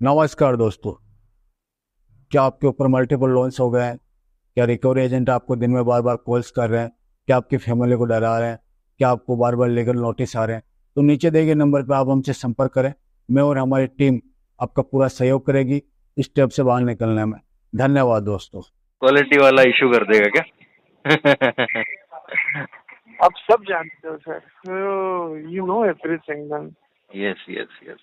नमस्कार दोस्तों। क्या आपके ऊपर मल्टीपल लोन्स हो गए हैं? क्या रिकवरी एजेंट आपको दिन में बार बार कॉल्स कर रहे हैं? क्या आपकी फैमिली को डरा रहे हैं? क्या आपको बार बार लीगल नोटिस आ रहे हैं? तो नीचे दिए गए नंबर पर आप हमसे संपर्क करें। मैं और हमारी टीम आपका पूरा सहयोग करेगी इस स्टेप से बाहर निकलने में। धन्यवाद दोस्तों। क्वालिटी वाला इशू कर देगा क्या? आप सब जानते हो sir, you know everything then, yes yes yes.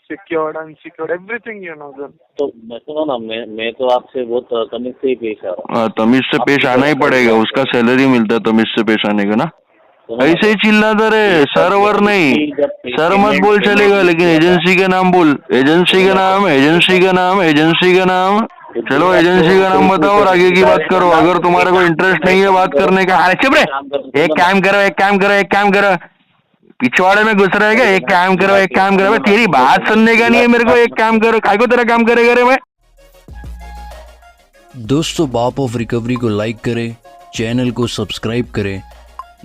Secured unsecured everything you know then. तो मैं सुनो ना, मैं तो आपसे बहुत तमीज से ही पेश आ रहा हूँ। तमीज से पेश आना ही पड़ेगा, उसका सैलरी मिलता है तमीज से पेश आने का ना। सुनो ना, ऐसे ही चिल्लाता रहे, सर्वर नहीं। सर मत बोल चलेगा, लेकिन एजेंसी का नाम बोल। एजेंसी का नाम, एजेंसी का नाम, एजेंसी का नाम। चलो एजेंसी का नाम बताओ और आगे की बात करो। अगर तुम्हारा कोई इंटरेस्ट नहीं है बात करने का, अरे चुप रहे। एक काम करो, एक काम करो, एक काम करो। पिछवाड़े में घुस रहेगा। एक काम करो, एक काम करो। तेरी बात सुनने का नहीं है मेरे को। एक काम करो, काय को तेरा काम करेगा रे मैं। दोस्तों, बाप ऑफ रिकवरी को लाइक करें, चैनल को सब्सक्राइब करें,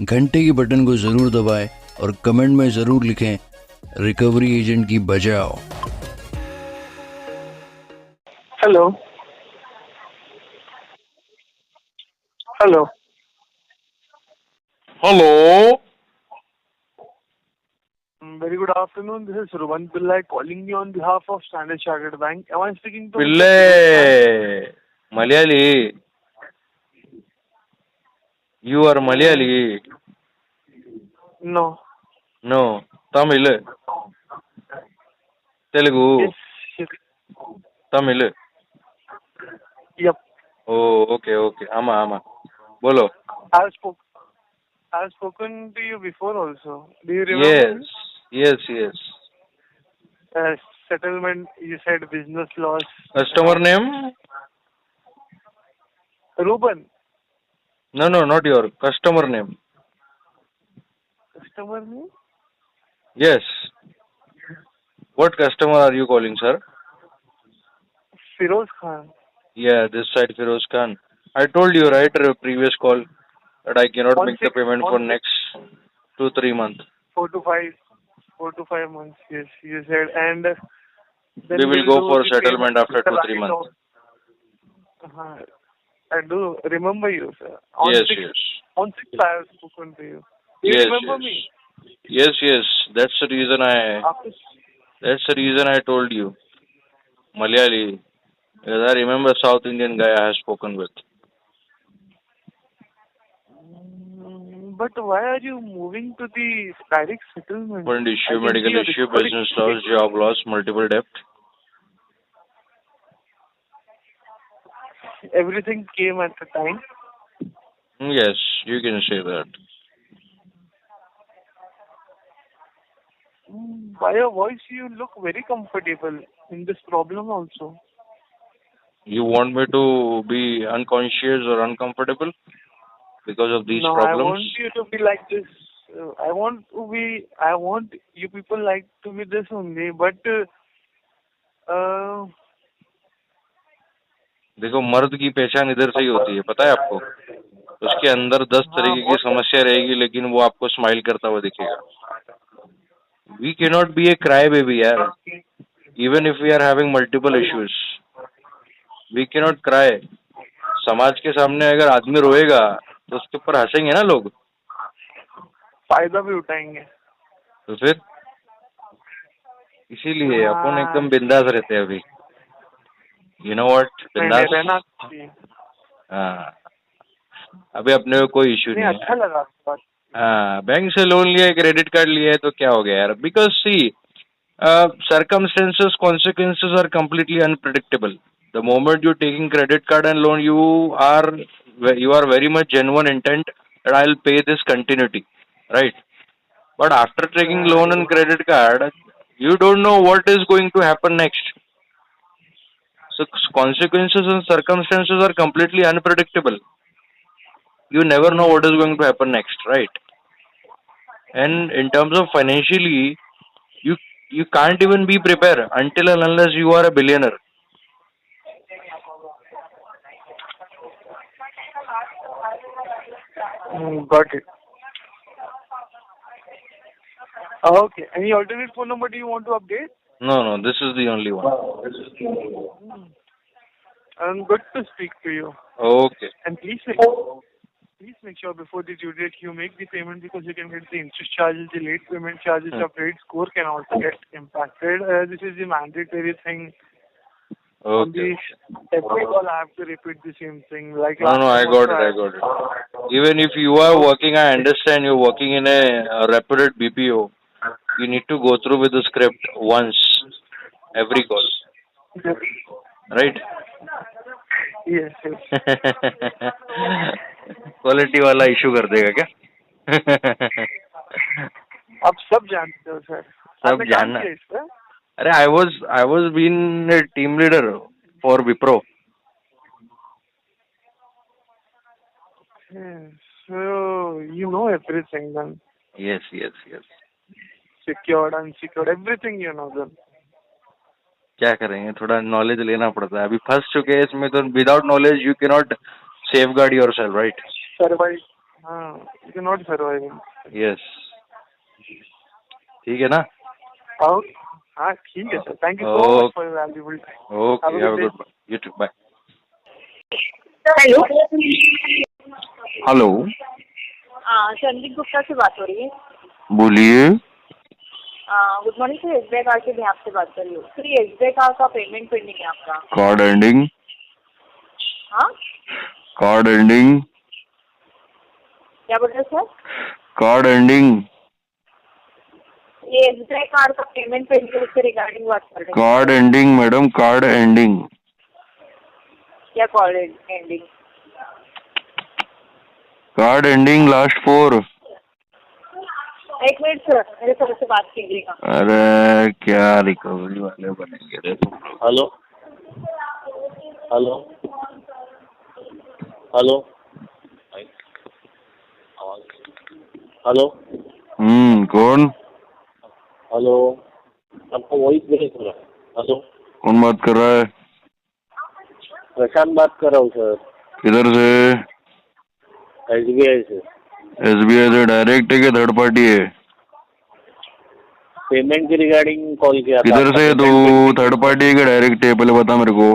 घंटे के बटन को ज़रूर दबाएं और कमेंट में ज़रूर लिखें, रिकवरी एजेंट की बजाओ। Hello hello hello, very good afternoon, this is Ruban Pillai calling you on behalf of Standard Chartered Bank. Am I speaking to Mr. Pillai Firoz Khan? Malayali. You are Malayali? No. No, Tamil, Telugu, Yes. Tamil. Yep. Oh okay okay, आमा आमा, बोलो। I have spoken to you before also. Do you remember me? Yes yes yes. Settlement, you said business loss. Customer name? Ruben. No no, not your customer name. Customer name? Yes, what customer are you calling sir? Firoz Khan. Yeah, this side Feroz Khan. I told you right in a previous call that I cannot On make the six, payment for on six, next 2-3 months. 4 to 5 months. Yes, you said, and then We will we'll go do for the settlement payment after with the 2-3 right months. of. I do remember you, sir. Yes, yes. On 6, I have spoken to you. Do you Yes, remember yes. me? Yes, yes. That's the reason After, I told you. Malayali. Because I remember South Indian guy I have spoken with. but why are you moving to the direct settlement? Current I issue, can see medical your issue, recovery. business loss, job loss, multiple debt. Everything came at the time. Yes, you can say that. By your voice, you look very comfortable in this problem also. You want me to be unconscious or uncomfortable because of these No, I problems? want you to be like this. I want you people like to be this only. But देखो, मर्द की पहचान इधर से ही होती है, पता है आपको? उसके अंदर 10 हाँ, तरीके की बहुत समस्या रहेगी, लेकिन वो आपको स्माइल करता हुआ दिखेगा. We can not be a cry baby यार. Even if we are having multiple issues, we can not cry. समाज के सामने अगर आदमी रोएगा तो उसके ऊपर हंसेंगे ना लोग. फायदा भी उठाएंगे. तो फिर इसीलिए अपन एकदम बिंदास रहते हैं अभी. यू नो व्हाट, बिंदास. रहना चाहिए. हाँ, अभी अपने को कोई इश्यू नहीं है. अच्छा लगा बात. हाँ, बैंक से लोन लिया है, क्रेडिट कार्ड लिया है, तो क्या हो गया यार? Because see, circumstances, consequences are completely unpredictable. The moment you're taking credit card and loan, you are very much genuine intent that I'll pay this continuity, right? But after taking loan and credit card, you don't know what is going to happen next. So consequences and circumstances are completely unpredictable. You never know what is going to happen next, right? And in terms of financially, you can't even be prepared until and unless you are a billionaire. Got it. Okay. Any alternate phone number do you want to update? No, this is the only one. And good to speak to you. Okay. And please make sure before the due date you make the payment, because you can get the interest charges, the late payment charges, your credit score can also get impacted. This is the mandatory thing. On Okay. every call I have to repeat the same thing. Like No, last I time got also it. Even if you are working, I understand you're working in a reputed BPO. You need to go through with the script once every call, right? Yes. Quality वाला issue कर देगा क्या? आप सब जानते हो sir. सब आपने काम जानना. किया इस पर? अरे I was being a team leader for Wipro. So you know everything then. Yes. Secured, unsecured, everything you know then. क्या करेंगे, थोड़ा नॉलेज लेना पड़ता है. अभी फंस चुके हैं इसमें, तो without knowledge you can not safeguard yourself, right? Survive. You cannot survive. Yes. ठीक है ना? हाँ ठीक है sir. Thank you so much for your valuable time. Okay, Have a have a good good, you too, bye. Hello. Hello, Sandeep Gupta से बात हो रही है. बोलिए. Good morning sir. SBI card के बिहाफ से बात कर रही हूँ. सर ये एसबीआई कार्ड का पेमेंट पेंडिंग है आपका. Card ending. हाँ, कार्ड एंडिंग. क्या बोल रहे सर? Card ending. ये एसबीआई कार्ड का पेमेंट पेंडिंग है, उसके रिगार्डिंग बात कर रहे हैं. Card ending madam, card ending. क्या call ending? Card ending last 4. एक मिनट सर, मेरे सर से बात कीजिएगा. अरे क्या रिकवरी वाले बनेंगे रे तुम लोग. हेलो हेलो हेलो हेलो कौन? हेलो. आपको वॉइस ब्रेक हो रहा है. हेलो, कौन बात कर रहा है? प्रशांत बात कर रहा हूँ सर, किधर से? एसबीआई से. एसबीआई से डायरेक्ट है कि थर्ड पार्टी है? पेमेंट के रिगार्डिंग कॉल किया था. किधर से तू? थर्ड पार्टी है कि डायरेक्ट है? पहले बता मेरे को.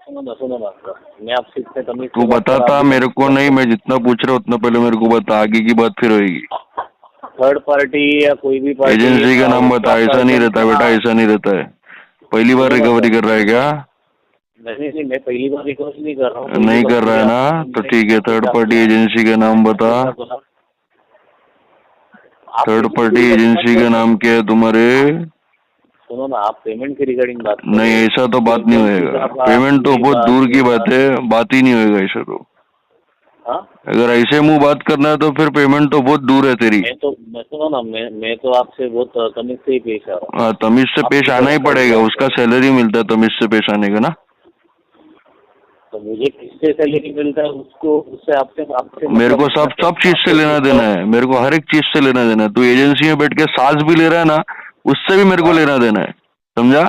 सुनो ना सर, मैं आपसे इतने तमीज तू बताता मेरे को नहीं, मैं जितना पूछ रहा हूँ उतना पहले मेरे को बता, आगे की बात फिर होगी. थर्ड पार्टी या कोई भी पार्टी. एजेंसी का नाम बता. ऐसा नहीं रहता बेटा, ऐसा नहीं रहता है. पहली बार रिकवरी कर रहा है क्या? नहीं, मैं पहली बार रिकवरी नहीं कर रहा हूँ. नहीं कर रहा है ना, तो ठीक है. थर्ड पार्टी एजेंसी का नाम बता. थर्ड पार्टी एजेंसी का नाम क्या है तुम्हारे? सुनो ना, आप पेमेंट के रिगार्डिंग बात करो. नहीं, ऐसा तो बात नहीं होएगा. पेमेंट तो बहुत दूर की बात है, बात ही नहीं होएगा ऐसा तो. हाँ, अगर ऐसे मुंह बात करना है तो फिर पेमेंट तो बहुत दूर है तेरी. सुनो ना, मैं तो आपसे बहुत तमीज से ही पेश आ रहा हूँ. हाँ, तमीज से पेश आना ही पड़ेगा. उसका सैलरी मिलता है तमीज से पेश आने का ना. तो मुझे किससे सैलरी मिलता है, उसको उससे आपसे मेरे को सब चीज से लेना देना है. मेरे को हर एक चीज से लेना देना है. तू एजेंसी में बैठ के सांस भी ले रहा है ना, उससे भी मेरे को लेना देना है. समझा?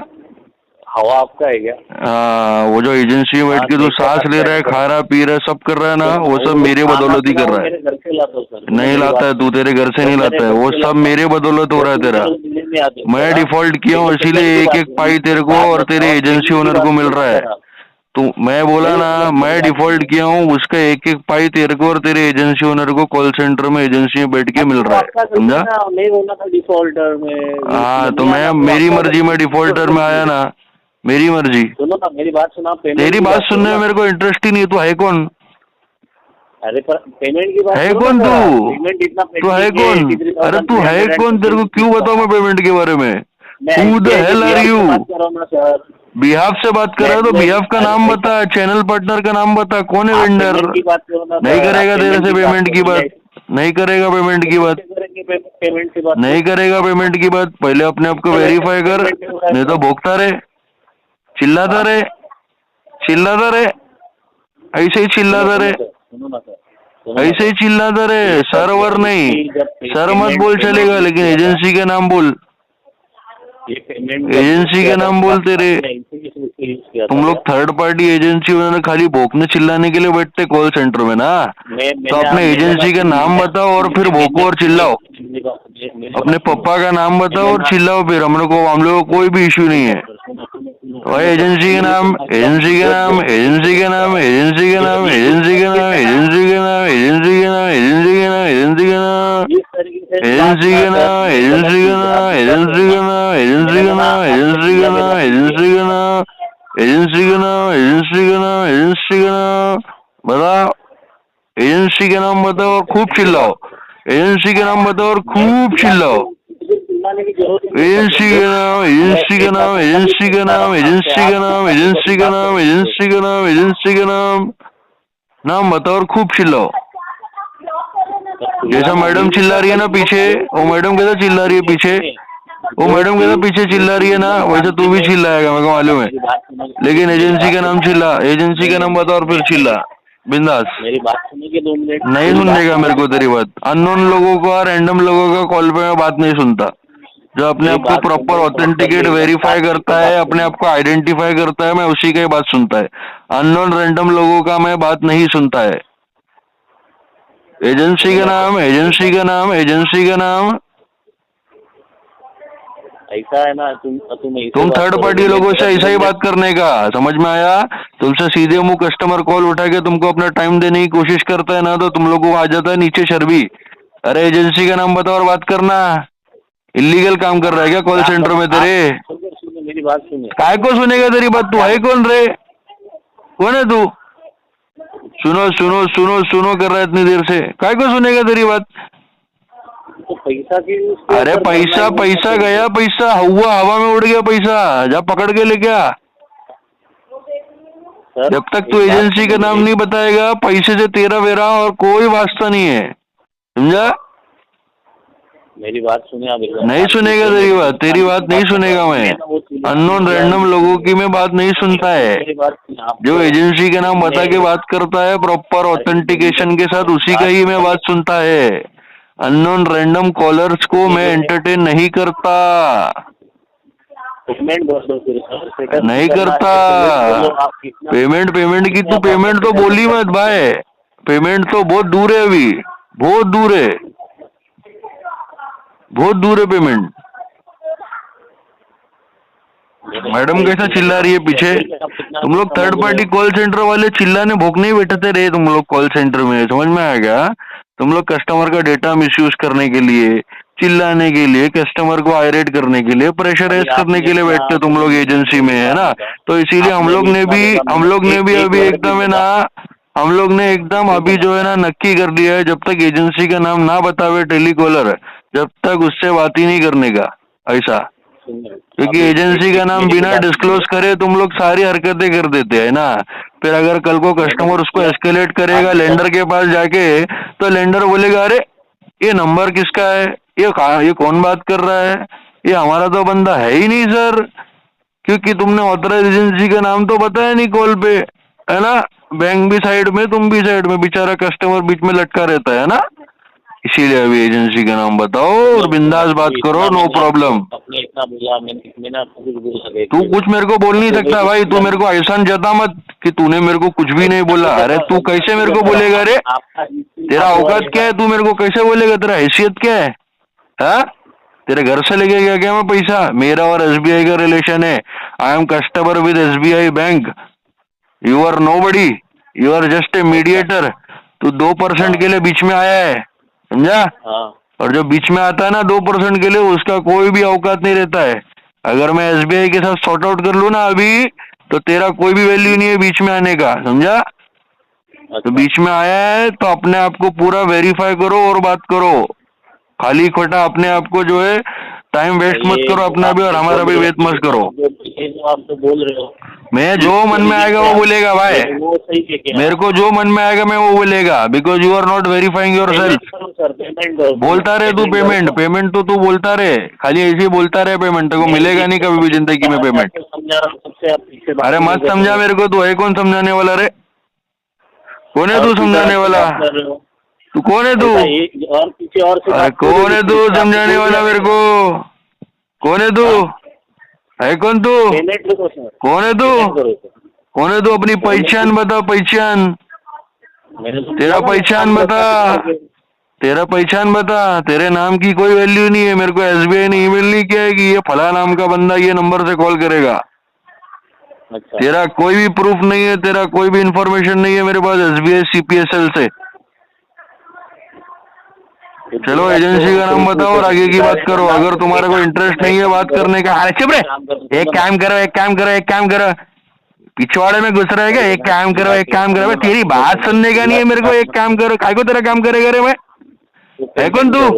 हवा आपका है क्या? हाँ, वो जो एजेंसी में बैठ के तू सांस ले रहा है, खा रहा पी रहा है, सब कर रहा है ना, वो सब मेरे बदौलत ही कर रहा है. मेरे घर से लाता हूँ सर. नहीं लाता है तू, तेरे घर से नहीं लाता है. वो सब मेरे बदौलत हो रहा है तेरा. मैं डिफॉल्ट किया हूँ, इसीलिए एक एक पाई तेरे को और तेरे एजेंसी ओनर को मिल रहा है. तू, मैं बोला ना, मैं डिफॉल्ट किया हूँ, उसका एक एक पाई तेरे को और तेरे एजेंसी ओनर को कॉल सेंटर में एजेंसी में बैठ के मिल रहा है. समझा? मैं बोला था डिफॉल्टर में. हाँ, तो मैं मेरी मर्जी में डिफॉल्टर में आया ना, मेरी मर्जी. सुनो ना, मेरी बात सुना. तेरी बात सुनने में मेरे को इंटरेस्ट ही नहीं है. तू है कौन? अरे पर पेमेंट की बात है कौन तू? पेमेंट इतना तू है कौन? अरे तू है कौन? तेरे को क्यों बताऊं मैं पेमेंट के बारे में? Who the hell are you? Behalf से बात कर रहा है तो बिहाफ का नाम बता, चैनल पार्टनर का नाम बता, कौन है वेंडर? नहीं करेगा तेरे से पेमेंट की बात. नहीं करेगा पेमेंट की बात. नहीं करेगा पेमेंट की बात. पहले अपने आप को वेरीफाई कर, नहीं तो भोगता रहे, चिल्लाता रहे, ऐसे ही चिल्लाता रहे, ऐसे ही चिल्लाता रहे. सर्वर नहीं, सर मत बोल चलेगा, लेकिन एजेंसी का नाम बोल. एजेंसी का नाम बोल तेरे. उसको यूज किया तुम था लोग क्या? थर्ड पार्टी एजेंसी में खाली भोंकने चिल्लाने के लिए बैठते कॉल सेंटर में ना, तो अपने एजेंसी का नाम बताओ और फिर भोंको और चिल्लाओ। अपने पापा का नाम बताओ और चिल्लाओ, फिर हम लोग को कोई भी इश्यू नहीं है। भाई एजेंसी के नाम, एजेंसी के नाम, एजेंसी के नाम, एजेंसी के नाम, एजेंसी के नाम, एजेंसी के नाम, एजेंसी के नाम, एजेंसी के नाम, एजेंसी के नाम, एजेंसी के नाम, एजेंसी के नाम, एजेंसी के नाम, एजेंसी के नाम, एजेंसी के नाम, एजेंसी के नाम, एजेंसी के नाम, एजेंसी के नाम, एजेंसी के नाम बताओ। एजेंसी के नाम बताओ और खूब चिल्लाओ। एजेंसी के नाम बताओ और खूब चिल्लाओ। एजेंसी के नाम, एजेंसी के नाम, एजेंसी के नाम, एजेंसी के नाम, एजेंसी के नाम, एजेंसी के नाम, एजेंसी के नाम बताओ और खूब चिल्लाओ। जैसा मैडम चिल्ला रही है ना पीछे, वो मैडम कैसा चिल्ला रही है पीछे, वो मैडम कैसा पीछे चिल्ला रही है ना, वैसे तू भी चिल्लाएगा, मेरे को मालूम है। लेकिन एजेंसी का नाम चिल्ला, एजेंसी का नाम बताओ और फिर चिल्ला बिंदास। मेरी बात सुनिए 2 मिनट। नहीं सुनने का मेरे को तेरी बात। अननोन लोगों का, रैंडम लोगों का कॉल पे मैं बात नहीं सुनता। जो अपने आप को प्रॉपर ऑथेंटिकेट वेरीफाई करता है, अपने आप को आइडेंटिफाई करता है, मैं उसी का ही बात सुनता है। अननोन रैंडम लोगों का मैं बात नहीं सुनता है। एजेंसी का नाम, एजेंसी का नाम, एजेंसी का नाम। ऐसा है ना, तुम थर्ड पार्टी लोगों से ऐसा ही बात करने का, समझ में आया? तुमसे सीधे मुंह कस्टमर कॉल उठा के तुमको अपना टाइम देने की कोशिश करता है ना, तो तुम लोगों को आ जाता है नीचे शर्बी। अरे एजेंसी का नाम बताओ और बात करना। इलीगल काम कर रहा है क्या कॉल सेंटर में तेरे? मेरी बात सुनिए। काय को सुनेगा तेरी बात? तू है कौन रे? कौन है तू? सुनो सुनो सुनो सुनो कर रहा है इतनी देर से, काय को सुनेगा तेरी बात? तो पैसा की, अरे पैसा पैसा गया, पैसा हवा में उड़ गया पैसा, जा पकड़ के ले क्या। जब तक तू एजेंसी का नाम नहीं बताएगा, पैसे से तेरा वेरा और कोई वास्ता नहीं है, समझा? मेरी बात सुनिए आप। नहीं सुनेगा तेरी बात नहीं सुनेगा मैं। अननोन रैंडम लोगों की मैं बात नहीं सुनता है। जो एजेंसी का नाम बता के बात करता है प्रॉपर ऑथेंटिकेशन के साथ, उसी का ही मैं बात सुनता है। अननोन रैंडम कॉलर्स को मैं एंटरटेन नहीं करता, नहीं करता। पेमेंट की तू पेमेंट तो बोली मत भाई, पेमेंट तो बहुत दूर है, अभी बहुत दूर है, बहुत दूर है पेमेंट। मैडम कैसा चिल्ला रही है पीछे? तुम लोग थर्ड पार्टी कॉल सेंटर वाले चिल्लाने भोंकने ही बैठते रहे तुम लोग कॉल सेंटर में, समझ में आ गया? तुम लोग कस्टमर का डेटा मिसयूज करने के लिए, चिल्लाने के लिए, कस्टमर को आयरेट करने के लिए, प्रेशराइज करने के लिए बैठते तुम लोग एजेंसी में, है ना? तो इसीलिए हम लोग ने भी अभी एकदम है ना, हम लोग ने एकदम अभी जो है ना नक्की कर लिया है, जब तक एजेंसी का नाम ना बतावे टेलीकॉलर, जब तक उससे बात ही नहीं करने का, ऐसा। क्योंकि एजेंसी का नाम बिना डिस्क्लोज करे तुम लोग सारी हरकतें कर देते हैं ना। फिर अगर कल को कस्टमर उसको एस्केलेट करेगा लेंडर के पास जाके, तो लेंडर बोलेगा अरे ये नंबर किसका है, ये कौन बात कर रहा है, ये हमारा तो बंदा है ही नहीं सर, क्योंकि तुमने ऑथराइज एजेंसी का नाम तो बताया नहीं कॉल पे, है ना? बैंक भी साइड में, तुम भी साइड में, बेचारा कस्टमर बीच में लटका रहता है ना। इसीलिए अभी एजेंसी का नाम बताओ और बिंदास बात करो, नो प्रॉब्लम। तू कुछ मेरे को बोल नहीं सकता भाई, तू मेरे को एहसान जता मत कि तूने मेरे को कुछ भी नहीं बोला। अरे तू कैसे मेरे को बोलेगा रे? तेरा औकात क्या है? तू मेरे को कैसे बोलेगा? तेरा हैसियत क्या है? हाँ, तेरे घर से लेके गया क्या मैं पैसा? मेरा और एसबीआई का रिलेशन है। I am customer with SBI bank. You are nobody, you are just a mediator. तू 2% के लिए बीच में आया है, समझा? और जो बीच में आता है ना 2% के लिए, उसका कोई भी औकात नहीं रहता है। अगर मैं एसबीआई के साथ सॉर्ट आउट कर लूँ ना अभी, तो तेरा कोई भी वैल्यू नहीं है बीच में आने का, समझा? तो बीच में आया है तो अपने आप को पूरा वेरीफाई करो और बात करो। खाली खोटा अपने आप को जो है टाइम वेस्ट मत करो, अपना भी और हमारा भी वेस्ट मत करो। आप तो बोल रहे हो, मैं जो मन में आएगा वो बोलेगा भाई, मेरे को जो मन में आएगा मैं वो बोलेगा, because you are not verifying your self. बोलता रहे तू पेमेंट तो तू बोलता रहे, खाली ऐसे ही बोलता रहे। पेमेंट को मिलेगा नहीं कभी भी जिंदगी में पेमेंट। अरे मत समझा मेरे को, तू है कौन समझाने वाला रे? कौन है तू समझाने वाला? तू कौन है तू? अरे कौन है तू समझाने वाला मेरे को? कौन है तू? है कौन तू? पेमेंट रुको सर, कौन है तू? पेमेंट करो सर। कौन है तू? अपनी पहचान बता, पहचान। मैंने तो तेरा बोला ना, पहचान बता, तेरा पहचान बता। तेरे नाम की कोई वैल्यू नहीं है। मेरे को SBI ने ईमेल नहीं किया है कि ये फला नाम का बंदा ये नंबर से कॉल करेगा। अच्छा तेरा कोई भी प्रूफ नहीं है, तेरा कोई भी इंफॉर्मेशन नहीं है मेरे पास SBI CPSL से। चलो एजेंसी का नाम बताओ और आगे की बात करो। अगर तुम्हारे को इंटरेस्ट नहीं है बात करने का, अरे चुप रे। एक काम करो, एक काम करो, एक काम करो। पिछवाड़े में घुस रहे क्या? एक काम करो, एक काम करो। तेरी बात सुनने का नहीं है मेरे को। एक काम करो। काय को तेरा काम करेगा रे? मैं है कौन तू?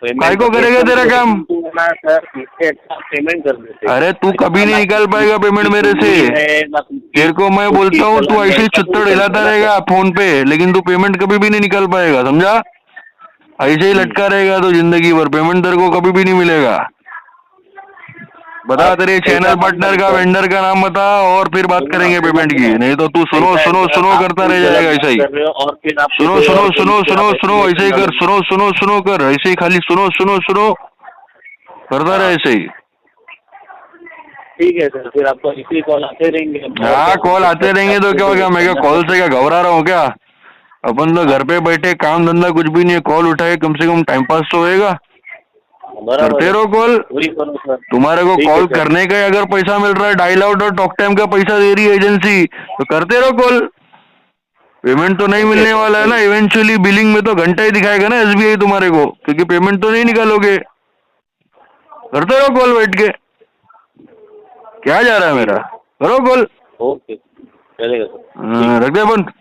काय को करेगा तेरा काम? सर इससे अच्छा पेमेंट कर देते। अरे तू कभी नहीं निकाल पाएगा पेमेंट मेरे से। तेरे को मैं बोलता हूँ तू ऐसे ही छुत्तड़ हिलाता रहेगा फोन पे, लेकिन तू पेमेंट कभी भी नहीं निकाल पाएगा, समझा? ऐसे ही लटका रहेगा तो जिंदगी भर। पेमेंट तेरे को कभी भी नहीं मिलेगा। बता तेरे चैनल पार्टनर का, वेंडर का नाम बता और फिर बात करेंगे पेमेंट की। नहीं तो तू सुनो सुनो सुनो करता रह जाएगा ऐसा ही। और फिर आप सुनो सुनो सुनो सुनो सुनो ऐसे ही कर। सुनो सुनो सुनो कर, ऐसे ही खाली सुनो सुनो सुनो करता रहे ऐसे ही। ठीक है सर, फिर आपको इसी कॉल आते रहेंगे। हाँ कॉल आते रहेंगे तो क्या हो गया? मैं क्या कॉल से क्या घबरा रहा हूँ क्या? अपन तो घर पे बैठे, काम धंधा कुछ भी नहीं है, कॉल उठाए कम से कम टाइम पास तो होएगा। करते रहो कॉल। तुम्हारे को कॉल करने का अगर पैसा मिल रहा है, डायल आउट और टॉक टाइम का पैसा दे रही है एजेंसी, तो करते रहो कॉल। पेमेंट तो नहीं मिलने वाला है ना इवेंचुअली। बिलिंग में तो घंटा ही दिखाएगा ना SBI तुम्हारे को, क्योंकि पेमेंट तो नहीं निकालोगे। करते रहो कॉल बैठ के। क्या जा रहा है मेरा? करो कॉल। ओके चलेगा सर। रख दे बंद।